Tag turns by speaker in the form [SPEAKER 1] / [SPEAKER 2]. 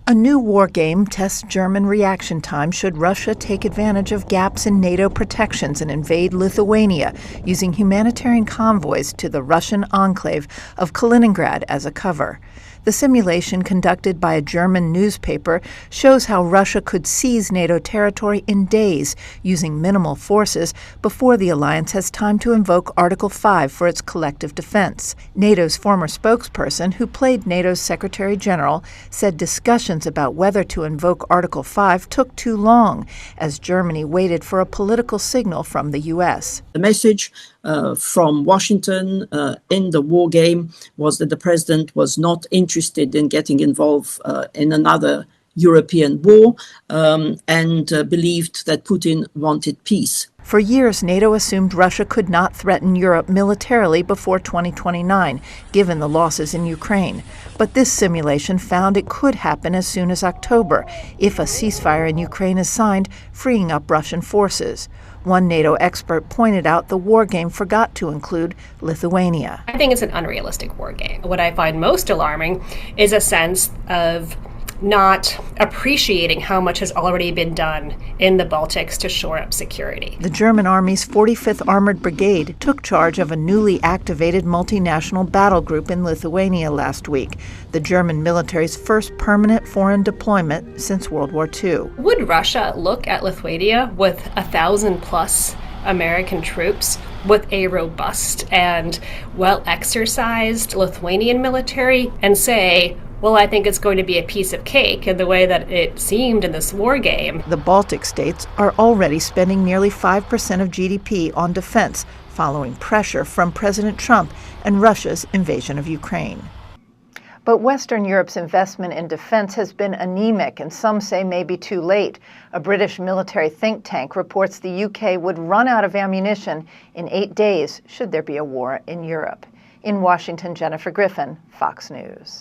[SPEAKER 1] A new war game tests German reaction time should Russia take advantage of gaps in NATO protections and invade Lithuania, using humanitarian convoys to the Russian enclave of Kaliningrad as a cover. The simulation, conducted by a German newspaper, shows how Russia could seize NATO territory in days using minimal forces before the alliance has time to invoke Article 5 for its collective defense. NATO's former spokesperson, who played NATO's Secretary General, said discussions about whether to invoke Article 5 took too long as Germany waited for a political signal from the U.S.
[SPEAKER 2] The message from Washington in the war game was that the president was not interested in getting involved in another European war and believed that Putin wanted peace.
[SPEAKER 1] For years, NATO assumed Russia could not threaten Europe militarily before 2029, given the losses in Ukraine. But this simulation found it could happen as soon as October, if a ceasefire in Ukraine is signed, freeing up Russian forces. One NATO expert pointed out the war game forgot to include Lithuania.
[SPEAKER 3] I think it's an unrealistic war game. What I find most alarming is a sense of not appreciating how much has already been done in the Baltics to shore up security.
[SPEAKER 1] The German Army's 45th Armored Brigade took charge of a newly activated multinational battle group in Lithuania last week, the German military's first permanent foreign deployment since World War II.
[SPEAKER 3] Would Russia look at Lithuania with 1,000+ American troops, with a robust and well-exercised Lithuanian military, and say, well, I think it's going to be a piece of cake in the way that it seemed in this war game?
[SPEAKER 1] The Baltic states are already spending nearly 5% of GDP on defense, following pressure from President Trump and Russia's invasion of Ukraine. But Western Europe's investment in defense has been anemic, and some say maybe too late. A British military think tank reports the UK would run out of ammunition in 8 days should there be a war in Europe. In Washington, Jennifer Griffin, Fox News.